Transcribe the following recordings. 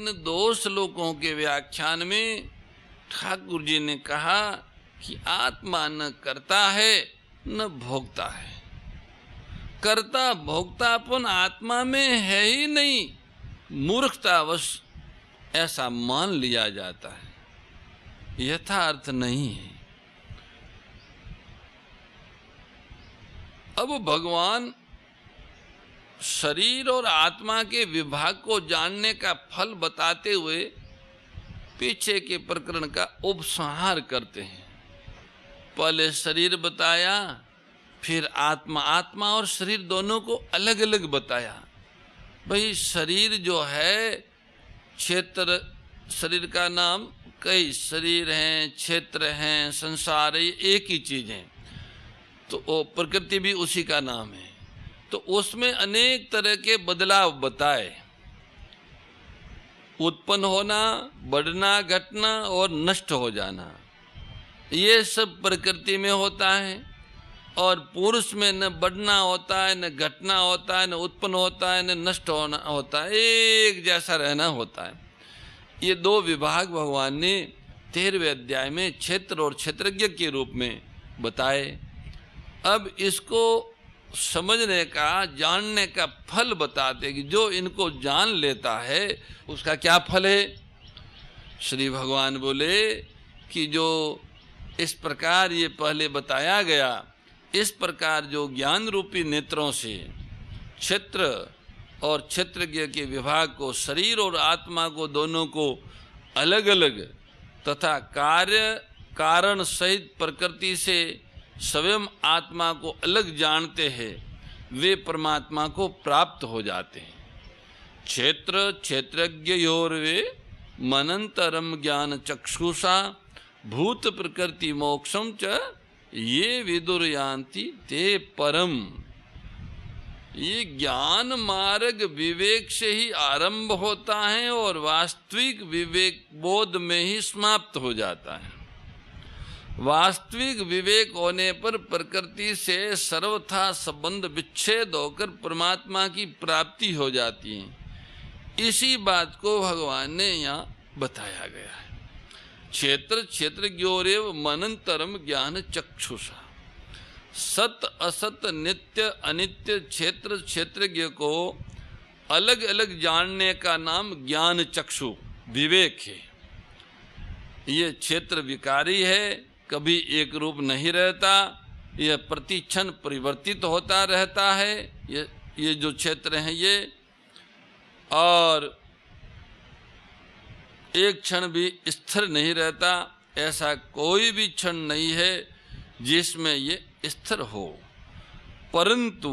इन 2 श्लोकों के व्याख्यान में ठाकुर जी ने कहा कि आत्मा न करता है न भोगता है। कर्ता भोक्तापन आत्मा में है ही नहीं, मूर्खतावश ऐसा मान लिया जाता है, यथार्थ नहीं है। अब भगवान शरीर और आत्मा के विभाग को जानने का फल बताते हुए पीछे के प्रकरण का उपसंहार करते हैं। पहले शरीर बताया, फिर आत्मा। आत्मा और शरीर दोनों को अलग अलग बताया। भाई शरीर जो है, क्षेत्र, शरीर का नाम कई शरीर हैं, क्षेत्र हैं, संसार है, एक ही चीज है। तो वो प्रकृति भी उसी का नाम है। तो उसमें अनेक तरह के बदलाव बताए, उत्पन्न होना, बढ़ना, घटना और नष्ट हो जाना, ये सब प्रकृति में होता है। और पुरुष में न बढ़ना होता है, न घटना होता है, न उत्पन्न होता है, न नष्ट होना होता है, एक जैसा रहना होता है। ये 2 विभाग भगवान ने 13वें अध्याय में क्षेत्र और क्षेत्रज्ञ के रूप में बताए। अब इसको समझने का, जानने का फल बताते कि जो इनको जान लेता है उसका क्या फल है। श्री भगवान बोले कि जो इस प्रकार ये पहले बताया गया, इस प्रकार जो ज्ञान रूपी नेत्रों से क्षेत्र और क्षेत्रज्ञ के विभाग को, शरीर और आत्मा को, दोनों को अलग अलग तथा कार्य कारण सहित प्रकृति से स्वयं आत्मा को अलग जानते हैं, वे परमात्मा को प्राप्त हो जाते हैं। क्षेत्र क्षेत्रज्ञयोर्वे मनंतरम ज्ञान चक्षुषा भूत प्रकृति मोक्षम च ये विदुर्यान्ति ते परम। ये ज्ञान मार्ग विवेक से ही आरंभ होता है और वास्तविक विवेक बोध में ही समाप्त हो जाता है। वास्तविक विवेक होने पर प्रकृति से सर्वथा संबंध विच्छेद होकर परमात्मा की प्राप्ति हो जाती है। इसी बात को भगवान ने यहाँ बताया गया है। क्षेत्र क्षेत्रज्ञोरेव मनंतरम ज्ञान चक्षुषा। सत असत नित्य अनित्य क्षेत्र क्षेत्रज्ञ को अलग अलग जानने का नाम ज्ञान चक्षु विवेक है। ये क्षेत्र विकारी है, कभी एक रूप नहीं रहता, यह प्रतिक्षण परिवर्तित होता रहता है। ये जो क्षेत्र हैं ये, और एक क्षण भी स्थिर नहीं रहता। ऐसा कोई भी क्षण नहीं है जिसमें ये स्थिर हो। परंतु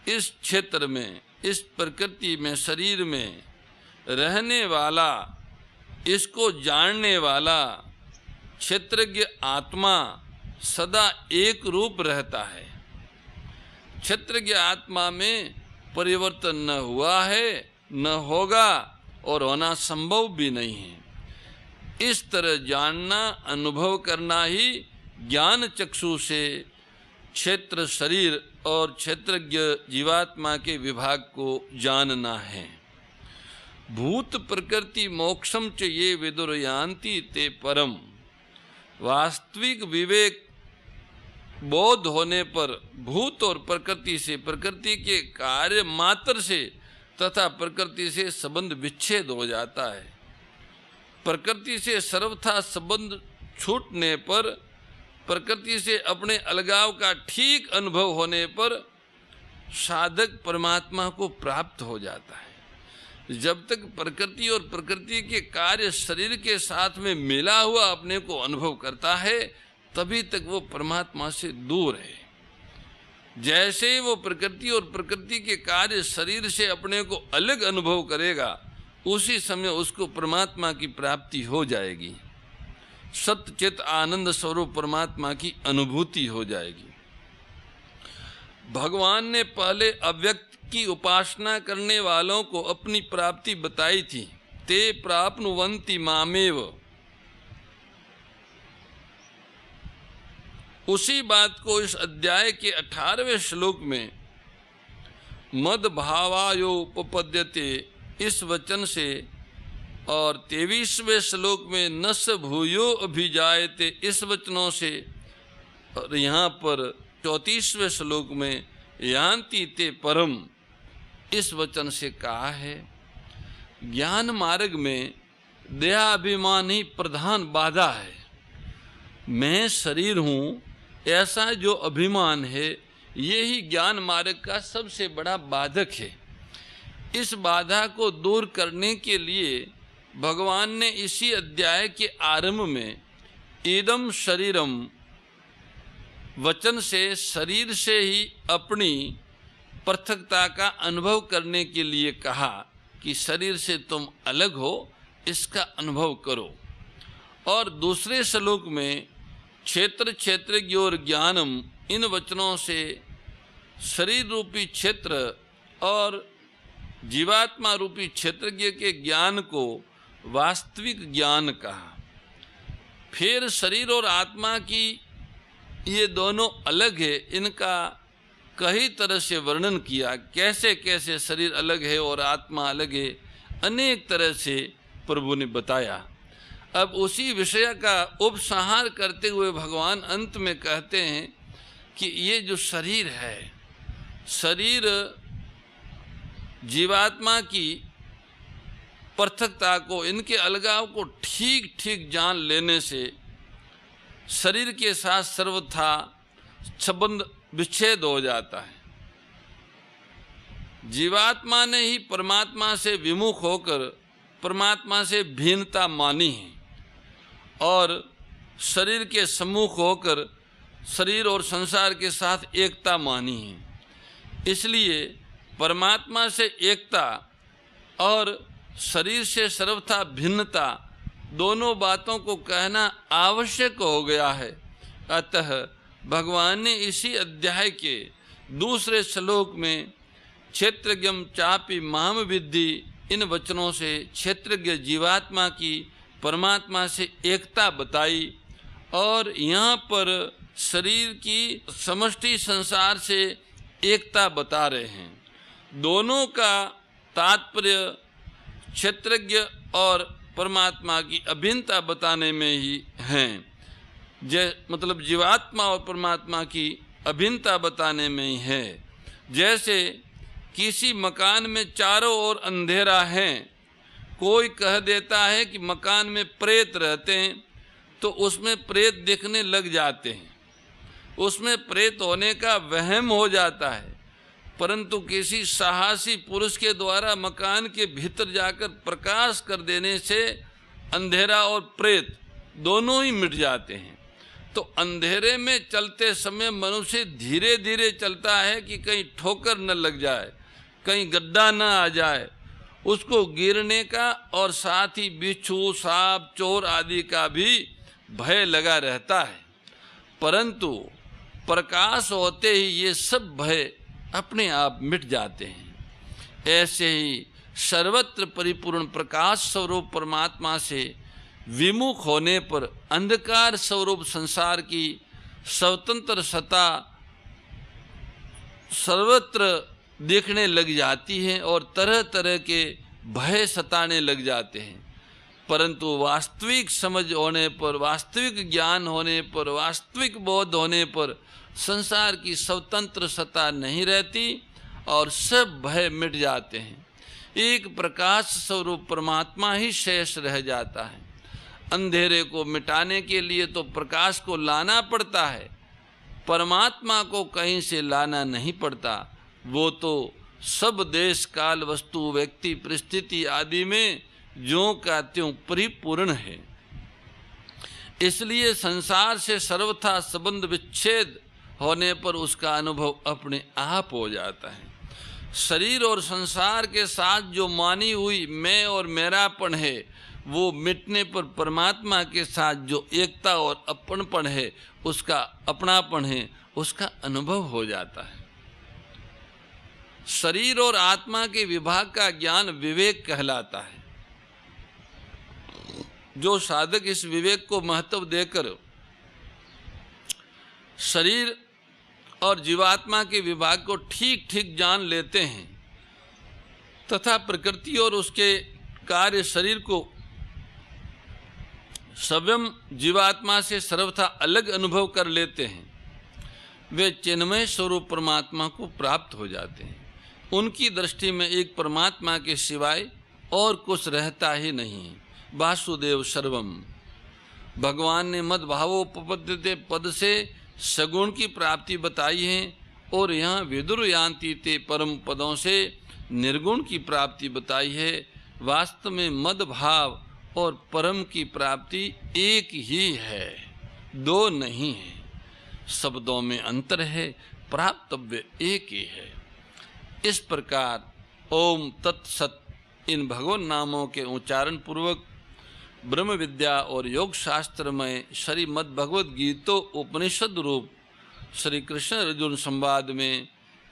इस क्षेत्र में, इस प्रकृति में, शरीर में रहने वाला, इसको जानने वाला क्षेत्रज्ञ आत्मा सदा एक रूप रहता है। क्षेत्रज्ञ आत्मा में परिवर्तन न हुआ है, न होगा और होना संभव भी नहीं है। इस तरह जानना, अनुभव करना ही ज्ञान चक्षु से क्षेत्र शरीर और क्षेत्रज्ञ जीवात्मा के विभाग को जानना है। भूत प्रकृति मोक्षम च ये विदुर्यान्ति ते परम। वास्तविक विवेक बोध होने पर भूत और प्रकृति से, प्रकृति के कार्य मात्र से तथा प्रकृति से संबंध विच्छेद हो जाता है। प्रकृति से सर्वथा संबंध छूटने पर, प्रकृति से अपने अलगाव का ठीक अनुभव होने पर साधक परमात्मा को प्राप्त हो जाता है। जब तक प्रकृति और प्रकृति के कार्य शरीर के साथ में मिला हुआ अपने को अनुभव करता है, तभी तक वो परमात्मा से दूर है। जैसे ही वो प्रकृति और प्रकृति के कार्य शरीर से अपने को अलग अनुभव करेगा, उसी समय उसको परमात्मा की प्राप्ति हो जाएगी। सत्य चित आनंद स्वरूप परमात्मा की अनुभूति हो जाएगी। भगवान ने पहले अव्यक्त की उपासना करने वालों को अपनी प्राप्ति बताई थी। ते प्राप्नुवन्ति मामेव। उसी बात को इस अध्याय के 18वें श्लोक में मद भावायोपपद्यते, इस वचन से और 23वें श्लोक में न स भूयो अभिजायते इस वचनों से, और यहाँ पर 34वें श्लोक में यान्ति ते परम इस वचन से कहा है। ज्ञान मार्ग में देहाभिमान ही प्रधान बाधा है। मैं शरीर हूँ ऐसा जो अभिमान है, ये ही ज्ञान मार्ग का सबसे बड़ा बाधक है। इस बाधा को दूर करने के लिए भगवान ने इसी अध्याय के आरंभ में इदम शरीरम वचन से शरीर से ही अपनी पृथकता का अनुभव करने के लिए कहा कि शरीर से तुम अलग हो, इसका अनुभव करो। और दूसरे श्लोक में क्षेत्र क्षेत्रज्ञ और ज्ञानम इन वचनों से शरीर रूपी क्षेत्र और जीवात्मा रूपी क्षेत्रज्ञ के ज्ञान को वास्तविक ज्ञान कहा। फिर शरीर और आत्मा की ये दोनों अलग है, इनका कई तरह से वर्णन किया, कैसे कैसे शरीर अलग है और आत्मा अलग है, अनेक तरह से प्रभु ने बताया। अब उसी विषय का उपसंहार करते हुए भगवान अंत में कहते हैं कि ये जो शरीर है, शरीर जीवात्मा की पृथकता को, इनके अलगाव को ठीक ठीक जान लेने से शरीर के साथ सर्वथा संबंध विच्छेद हो जाता है। जीवात्मा ने ही परमात्मा से विमुख होकर परमात्मा से भिन्नता मानी है और शरीर के सम्मुख होकर शरीर और संसार के साथ एकता मानी है। इसलिए परमात्मा से एकता और शरीर से सर्वथा भिन्नता दोनों बातों को कहना आवश्यक हो गया है। अतः भगवान ने इसी अध्याय के दूसरे श्लोक में क्षेत्रज्ञम चापि माम विद्धि इन वचनों से क्षेत्रज्ञ जीवात्मा की परमात्मा से एकता बताई और यहाँ पर शरीर की समष्टि संसार से एकता बता रहे हैं। दोनों का तात्पर्य क्षेत्रज्ञ और परमात्मा की अभिन्नता बताने में ही हैं। मतलब जीवात्मा और परमात्मा की अभिन्नता बताने में ही है। जैसे किसी मकान में चारों ओर अंधेरा है, कोई कह देता है कि मकान में प्रेत रहते हैं, तो उसमें प्रेत दिखने लग जाते हैं, उसमें प्रेत होने का वहम हो जाता है। परंतु किसी साहसी पुरुष के द्वारा मकान के भीतर जाकर प्रकाश कर देने से अंधेरा और प्रेत दोनों ही मिट जाते हैं। तो अंधेरे में चलते समय मनुष्य धीरे धीरे चलता है कि कहीं ठोकर न लग जाए, कहीं गड्ढा न आ जाए, उसको गिरने का और साथ ही बिच्छू, सांप, चोर आदि का भी भय लगा रहता है। परंतु प्रकाश होते ही ये सब भय अपने आप मिट जाते हैं। ऐसे ही सर्वत्र परिपूर्ण प्रकाश स्वरूप परमात्मा से विमुख होने पर अंधकार स्वरूप संसार की स्वतंत्र सत्ता सर्वत्र देखने लग जाती है और तरह तरह के भय सताने लग जाते हैं। परंतु वास्तविक समझ होने पर, वास्तविक ज्ञान होने पर, वास्तविक बोध होने पर संसार की स्वतंत्र सत्ता नहीं रहती और सब भय मिट जाते हैं। एक प्रकाश स्वरूप परमात्मा ही शेष रह जाता है। अंधेरे को मिटाने के लिए तो प्रकाश को लाना पड़ता है, परमात्मा को कहीं से लाना नहीं पड़ता। वो तो सब देश काल वस्तु व्यक्ति परिस्थिति आदि में ज्यों का त्यों परिपूर्ण है। इसलिए संसार से सर्वथा संबंध विच्छेद होने पर उसका अनुभव अपने आप हो जाता है। शरीर और संसार के साथ जो मानी हुई मैं और मेरापन है, वो मिटने पर परमात्मा के साथ जो एकता और अपनपन है, उसका अपनापन है, उसका अनुभव हो जाता है। शरीर और आत्मा के विभाग का ज्ञान विवेक कहलाता है। जो साधक इस विवेक को महत्व देकर शरीर और जीवात्मा के विभाग को ठीक ठीक जान लेते हैं तथा प्रकृति और उसके कार्य शरीर को स्वयं जीवात्मा से सर्वथा अलग अनुभव कर लेते हैं, वे चिन्मय स्वरूप परमात्मा को प्राप्त हो जाते हैं। उनकी दृष्टि में एक परमात्मा के सिवाय और कुछ रहता ही नहीं। वासुदेव सर्वम। भगवान ने मद भावोपपद्यते पद से सगुण की प्राप्ति बताई है और यहाँ विदुर यान्ति ते परम पदों से निर्गुण की प्राप्ति बताई है। वास्तव में मद भाव और परम की प्राप्ति एक ही है, दो नहीं है। शब्दों में अंतर है, प्राप्तव्य एक ही है। इस प्रकार ओम तत्सत इन भगवान नामों के उच्चारण पूर्वक ब्रह्म विद्या और योग शास्त्र में श्रीमद् भगवद गीतो उपनिषद रूप श्री कृष्ण अर्जुन संवाद में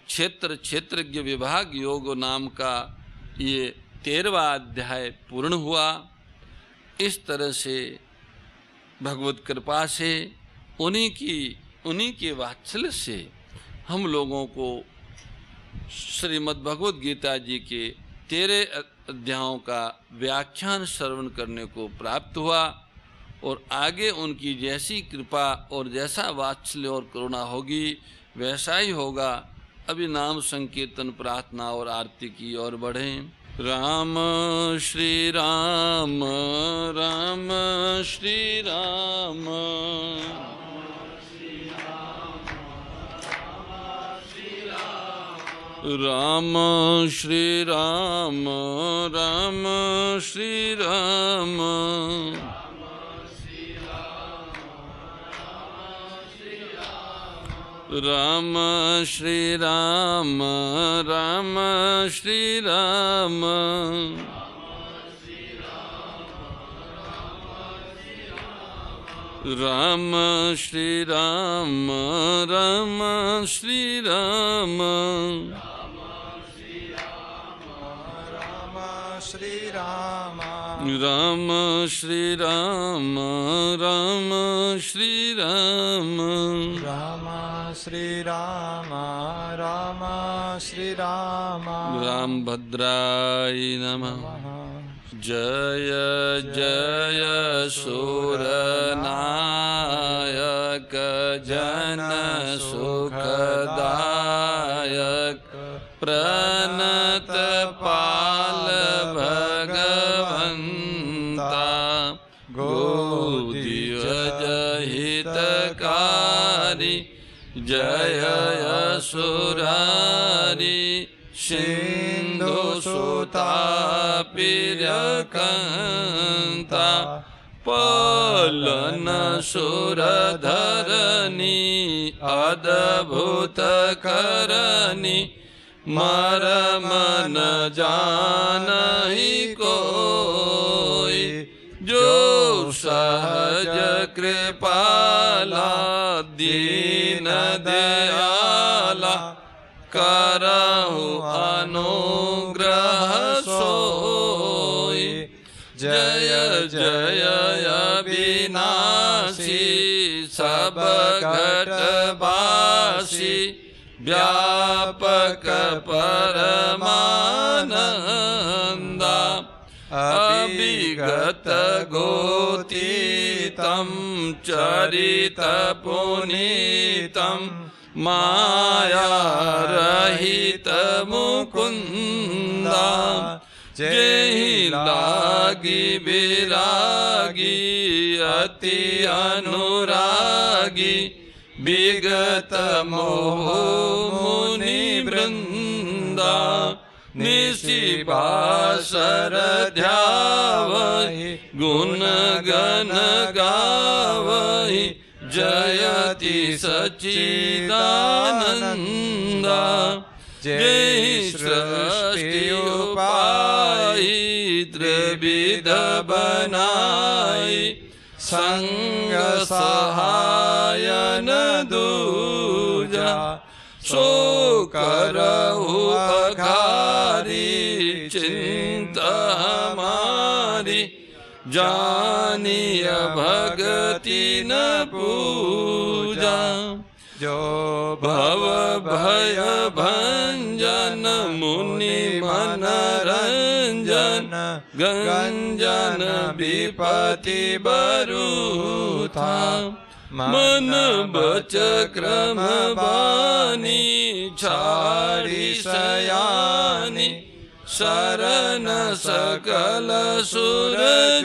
क्षेत्रज्ञ विभाग योग नाम का ये 13वां अध्याय पूर्ण हुआ। इस तरह से भगवत कृपा से उन्हीं के वात्सल्य से हम लोगों को श्रीमद् भगवद गीता जी के 13 अध्यायों का व्याख्यान श्रवण करने को प्राप्त हुआ और आगे उनकी जैसी कृपा और जैसा वात्सल्य और करुणा होगी वैसा ही होगा। अभी नाम संकीर्तन प्रार्थना और आरती की ओर बढ़ें। राम श्री राम राम श्री राम राम श्री राम राम श्री राम राम श्री राम राम श्री राम राम श्री राम राम श्री राम श्री राम राम श्री राम राम श्री राम राम श्री राम राम श्री राम राम भद्राय नमः। जय जय सुरनायक जन सुखदायक प्रणत पाल भगवंता गोदिवज हितकारी जय असुरारी सिंधु सुतापिरकंता पलन सुरधरनी अद्भुत करनी मरम न जानहि कोई जो सहज कृपाला दीन दयाला करहु अनुग्रह सोई। जय जय अविनाशी सब घटवासी व्यापक परमानंदा अभिगत गोतीतम चरित पुनीतम माया रहित मुकुंदा जेहि लागी विरागी अति अनुरागी विगत मोह मुनि वृंदा निशिबासर ध्यावहि गुण गण गावहि जयति सच्चिदानंदा जय सृष्टि उपाई त्रिविध बनाई संग सहायन दूजा सो करहु अघारी चिंता हमारी जानिय भगति न पूजा जो भव भय भंजन मुनि मनरंजन गंजन विपति बरूथा मन बच क्रम बानी छाड़ी सयानी शरण सकल सुर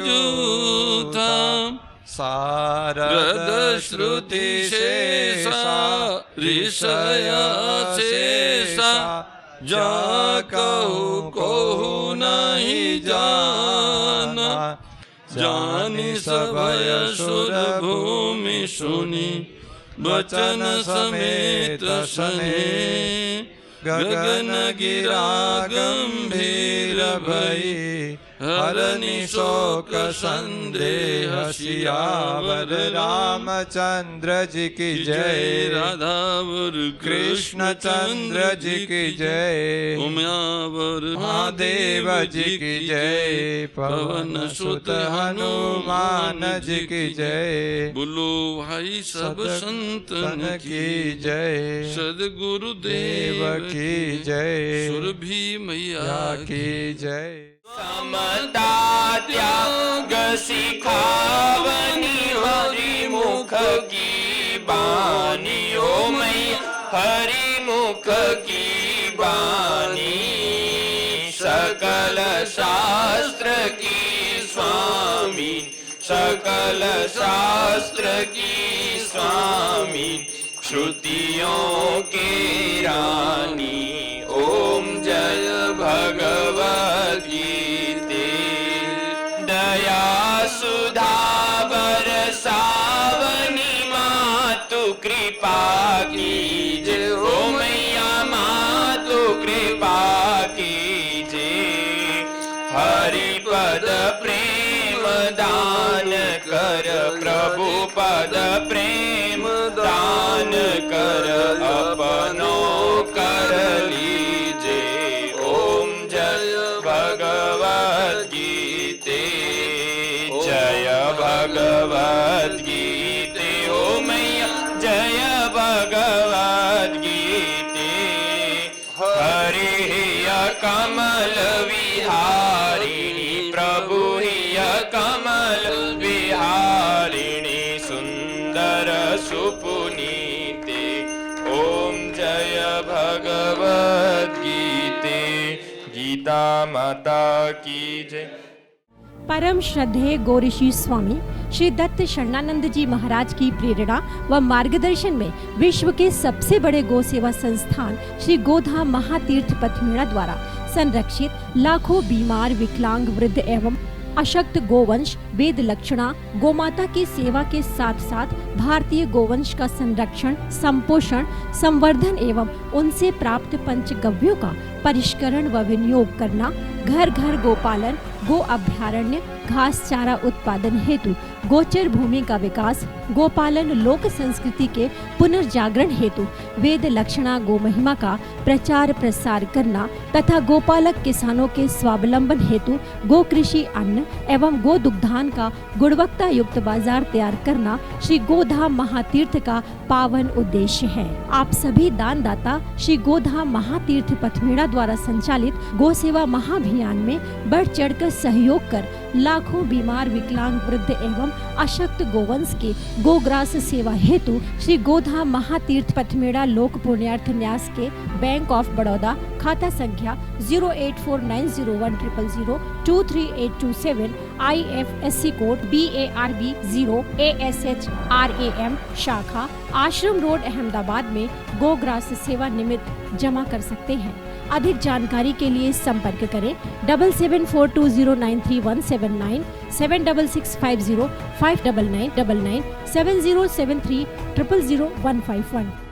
जूथा शारद श्रुति शेषा ऋषय शेषा जा कहु कोहु नहीं जाना जानि सभय सुर भूमि सुनी वचन समेत सने गगन गिरा गंभीर भई हरनि शोक संदेह सियावर रामचंद्र जी की जय राधावर कृष्ण चंद्र जी की जय उम्यावर महादेव जी की जय पवन सुत हनुमान जी की जय बोलो भाई सब संतन की जय सदगुरु देव देव की जय सुरभि मैया की जय समता त्याग सिखावनी हरि मुख की बानी ओ मैया हरि मुख की बानी सकल शास्त्र की स्वामी सकल शास्त्र की स्वामी श्रुतियों के रानी ओम जय भगवत गीते दया सुधा बरसावनी मातु कृपा कीजे ओ मैया मातु कृपा कीजे हरि पद प्रेम दान कर प्रभु पद प्रेम दान कर अपनो कर लीजे ओम जय भगवत गीते जय भगवत गीते ओ मैया जय भगवत गीते हरि कमल विहारिणी प्रभु हिय कमल विहारिणी सुंदर सुपुनीते ओम जय भगवत गीते गीता माता की जय। परम श्रद्धेय गौरीशी स्वामी श्री दत्त शरणानंद जी महाराज की प्रेरणा व मार्गदर्शन में विश्व के सबसे बड़े गौ सेवा संस्थान श्री गोधा महातीर्थ पथमेड़ा द्वारा संरक्षित लाखों बीमार विकलांग वृद्ध एवं अशक्त गोवंश वेद लक्षणा गोमाता की सेवा के साथ साथ भारतीय गोवंश का संरक्षण संपोषण संवर्धन एवं उनसे प्राप्त पंचगव्यों का परिष्करण व विनियोग करना घर घर गोपालन गो अभ्यारण्य घास चारा उत्पादन हेतु गोचर भूमि का विकास गोपालन लोक संस्कृति के पुनर्जागरण हेतु वेद लक्षणा गो महिमा का प्रचार प्रसार करना तथा गोपालक किसानों के स्वावलंबन हेतु गो कृषि अन्न एवं गो दुग्धान का गुणवत्ता युक्त बाजार तैयार करना श्री गोधा महातीर्थ का पावन उद्देश्य है। आप सभी दानदाता श्री गोधा महातीर्थ पथमेड़ा द्वारा संचालित गो सेवा महाअभियान में बढ़ चढ़कर सहयोग कर लाखों बीमार विकलांग वृद्ध एवं अशक्त गोवंश के गोग्रास सेवा हेतु श्री गोधा महातीर्थ पथमेड़ा लोक पुण्यार्थ न्यास के बैंक ऑफ बड़ौदा खाता संख्या 0849010002387 IFSC कोड BARB 0 ASHRAM शाखा आश्रम रोड अहमदाबाद में गोग्रास सेवा निमित्त जमा कर सकते हैं। अधिक जानकारी के लिए संपर्क करें 7742093179 7665059999 7073000151।